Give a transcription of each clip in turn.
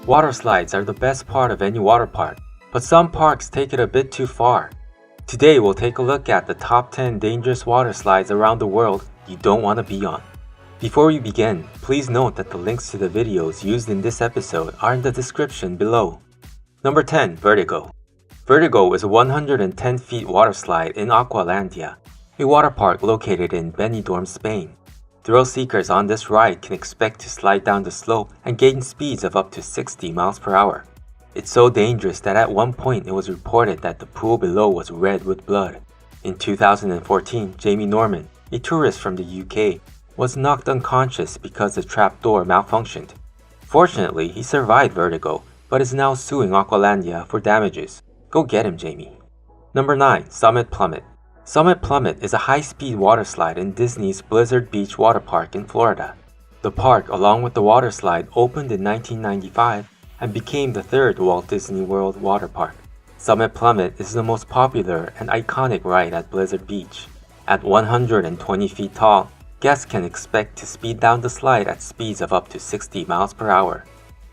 Water slides are the best part of any water park, but some parks take it a bit too far. Today we'll take a look at the top 10 dangerous water slides around the world you don't want to be on. Before we begin, please note that the links to the videos used in this episode are in the description below. Number 10. Vertigo. Vertigo is a 110 feet water slide in Aqualandia, a water park located in Benidorm, Spain. Thrill seekers on this ride can expect to slide down the slope and gain speeds of up to 60 miles per hour. It's so dangerous that at one point it was reported that the pool below was red with blood. In 2014, Jamie Norman, a tourist from the UK, was knocked unconscious because the trapdoor malfunctioned. Fortunately, he survived vertigo, but is now suing Aqualandia for damages. Go get him, Jamie. Number 9. Summit Plummet. Summit Plummet is a high-speed water slide in Disney's Blizzard Beach water park in Florida. The park, along with the water slide, opened in 1995 and became the third Walt Disney World water park. Summit Plummet is the most popular and iconic ride at Blizzard Beach. At 120 feet tall, guests can expect to speed down the slide at speeds of up to 60 miles per hour.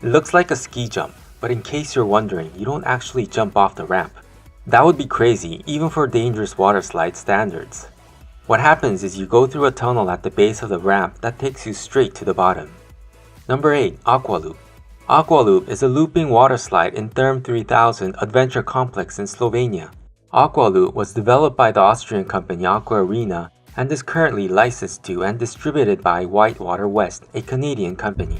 It looks like a ski jump, but in case you're wondering, you don't actually jump off the ramp. That would be crazy, even for dangerous water slide standards. What happens is you go through a tunnel at the base of the ramp that takes you straight to the bottom. Number 8. Aqua Loop. Aqua Loop is a looping water slide in Therm 3000 Adventure Complex in Slovenia. Aqua Loop was developed by the Austrian company Aqua Arena and is currently licensed to and distributed by Whitewater West, a Canadian company.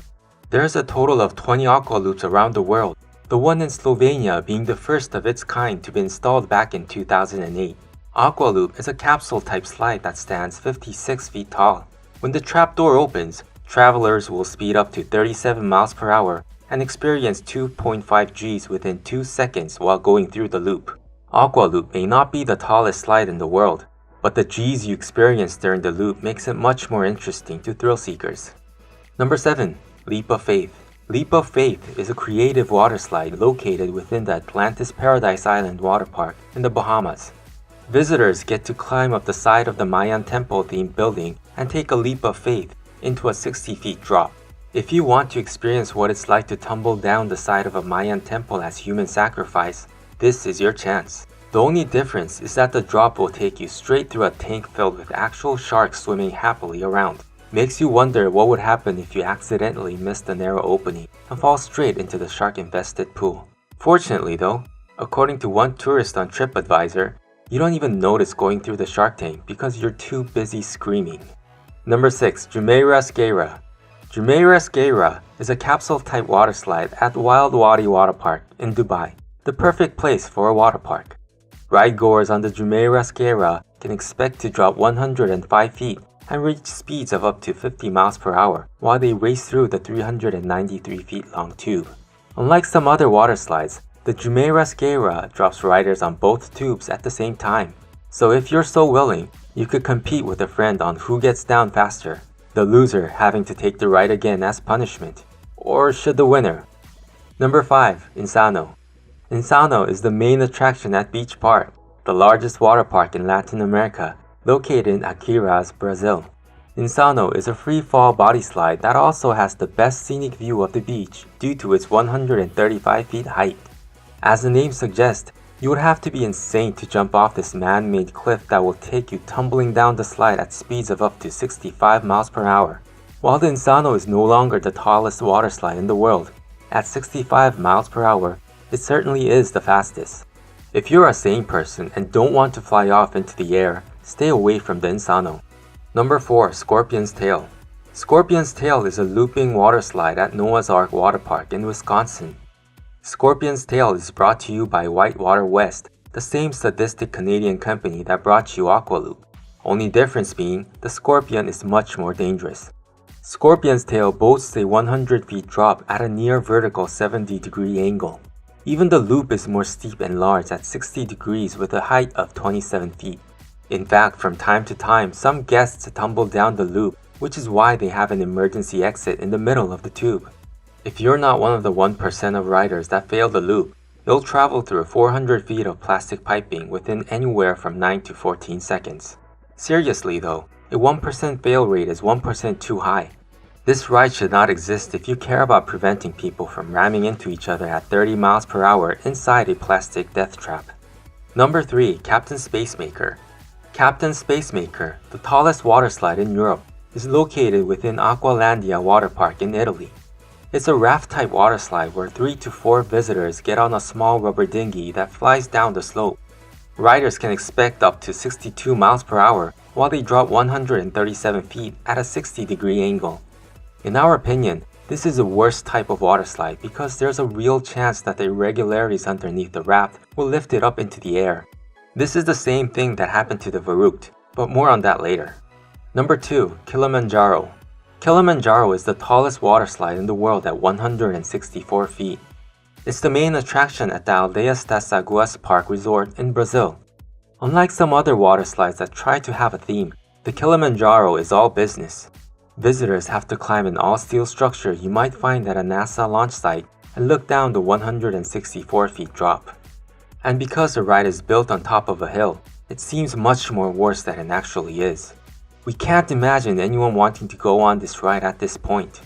There is a total of 20 Aqua Loops around the world, the one in Slovenia being the first of its kind to be installed back in 2008. Aqua Loop is a capsule-type slide that stands 56 feet tall. When the trapdoor opens, travelers will speed up to 37 miles per hour and experience 2.5 Gs within 2 seconds while going through the loop. Aqua Loop may not be the tallest slide in the world, but the Gs you experience during the loop makes it much more interesting to thrill seekers. Number 7. Leap of Faith. Leap of Faith is a creative water slide located within the Atlantis Paradise Island water park in the Bahamas. Visitors get to climb up the side of the Mayan temple-themed building and take a leap of faith into a 60-feet drop. If you want to experience what it's like to tumble down the side of a Mayan temple as human sacrifice, this is your chance. The only difference is that the drop will take you straight through a tank filled with actual sharks swimming happily around. Makes you wonder what would happen if you accidentally missed the narrow opening and fall straight into the shark-infested pool. Fortunately though, according to one tourist on TripAdvisor, you don't even notice going through the shark tank because you're too busy screaming. Number 6. Jumeirah Sierra. Jumeirah Sierra is a capsule-type water slide at Wild Wadi Waterpark in Dubai, the perfect place for a water park. Ride-goers on the Jumeirah Sierra can expect to drop 105 feet and reach speeds of up to 50 miles per hour while they race through the 393 feet long tube. Unlike some other water slides, the Jumeirah Sierra drops riders on both tubes at the same time. So if you're so willing, you could compete with a friend on who gets down faster, the loser having to take the ride again as punishment, or should the winner? Number 5. Insano. Insano is the main attraction at Beach Park, the largest water park in Latin America, located in Aquiraz, Brazil. Insano is a free-fall body slide that also has the best scenic view of the beach due to its 135 feet height. As the name suggests, you would have to be insane to jump off this man-made cliff that will take you tumbling down the slide at speeds of up to 65 miles per hour. While the Insano is no longer the tallest water slide in the world, at 65 miles per hour, it certainly is the fastest. If you're a sane person and don't want to fly off into the air, stay away from the Insano. Number 4. Scorpion's Tail. Scorpion's Tail is a looping water slide at Noah's Ark Water Park in Wisconsin. Scorpion's Tail is brought to you by Whitewater West, the same sadistic Canadian company that brought you Aqua Loop. Only difference being, the Scorpion is much more dangerous. Scorpion's Tail boasts a 100 feet drop at a near vertical 70-degree angle. Even the loop is more steep and large at 60 degrees with a height of 27 feet. In fact, from time to time, some guests tumble down the loop, which is why they have an emergency exit in the middle of the tube. If you're not one of the 1% of riders that fail the loop, you'll travel through 400 feet of plastic piping within anywhere from 9 to 14 seconds. Seriously though, a 1% fail rate is 1% too high. This ride should not exist if you care about preventing people from ramming into each other at 30 miles per hour inside a plastic death trap. Number 3. Captain Spacemaker. Captain Spacemaker, the tallest water slide in Europe, is located within Aqualandia Waterpark in Italy. It's a raft-type water slide where 3 to 4 visitors get on a small rubber dinghy that flies down the slope. Riders can expect up to 62 miles per hour while they drop 137 feet at a 60-degree angle. In our opinion, this is the worst type of water slide because there's a real chance that the irregularities underneath the raft will lift it up into the air. This is the same thing that happened to the Vertigo, but more on that later. Number 2. Kilimanjaro. Kilimanjaro is the tallest water slide in the world at 164 feet. It's the main attraction at the Aldeias das Águas Park Resort in Brazil. Unlike some other water slides that try to have a theme, the Kilimanjaro is all business. Visitors have to climb an all-steel structure you might find at a NASA launch site and look down the 164 feet drop. And because the ride is built on top of a hill, it seems much more worse than it actually is. We can't imagine anyone wanting to go on this ride at this point.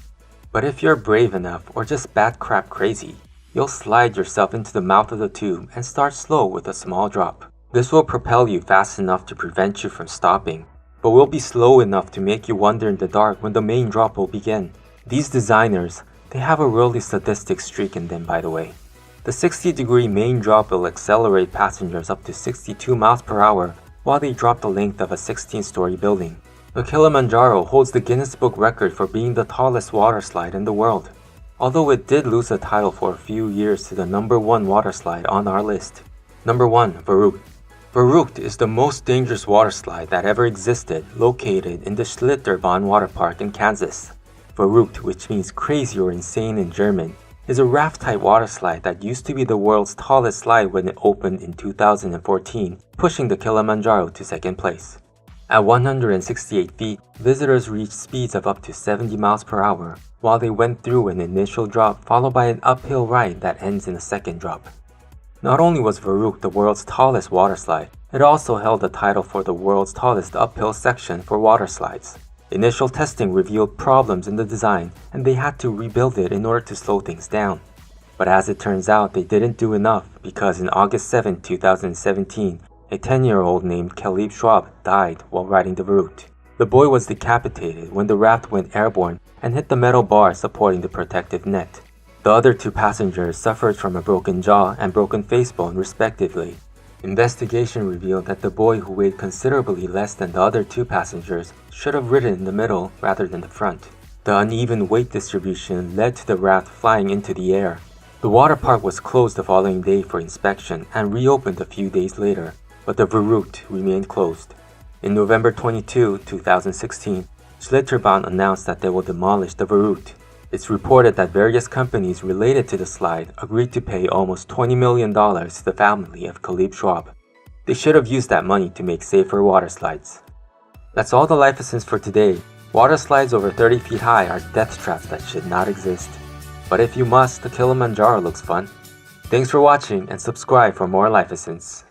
But if you're brave enough or just bat crap crazy, you'll slide yourself into the mouth of the tube and start slow with a small drop. This will propel you fast enough to prevent you from stopping, but will be slow enough to make you wonder in the dark when the main drop will begin. These designers, they have a really sadistic streak in them, by the way. The 60-degree main drop will accelerate passengers up to 62 miles per hour while they drop the length of a 16-story building. The Kilimanjaro holds the Guinness Book record for being the tallest water slide in the world, although it did lose the title for a few years to the number 1 water slide on our list. Number 1. Vertigo. Vertigo is the most dangerous water slide that ever existed, located in the Schlitterbahn Waterpark in Kansas. Vertigo, which means crazy or insane in German, is a raft-type water slide that used to be the world's tallest slide when it opened in 2014, pushing the Kilimanjaro to second place. At 168 feet, visitors reached speeds of up to 70 miles per hour, while they went through an initial drop followed by an uphill ride that ends in a second drop. Not only was Vertigo the world's tallest water slide, it also held the title for the world's tallest uphill section for water slides. Initial testing revealed problems in the design, and they had to rebuild it in order to slow things down. But as it turns out, they didn't do enough because in August 7, 2017, a 10-year-old named Caleb Schwab died while riding the Vertigo. The boy was decapitated when the raft went airborne and hit the metal bar supporting the protective net. The other 2 passengers suffered from a broken jaw and broken face bone respectively. Investigation revealed that the boy, who weighed considerably less than the other 2 passengers, should have ridden in the middle rather than the front. The uneven weight distribution led to the raft flying into the air. The water park was closed the following day for inspection and reopened a few days later, but the Vertigo remained closed. In November 22, 2016, Schlitterbahn announced that they will demolish the Vertigo. It's reported that various companies related to the slide agreed to pay almost $20 million to the family of Caleb Schwab. They should have used that money to make safer water slides. That's all the life lessons for today. Water slides over 30 feet high are death traps that should not exist. But if you must, the Kilimanjaro looks fun. Thanks for watching and subscribe for more life lessons.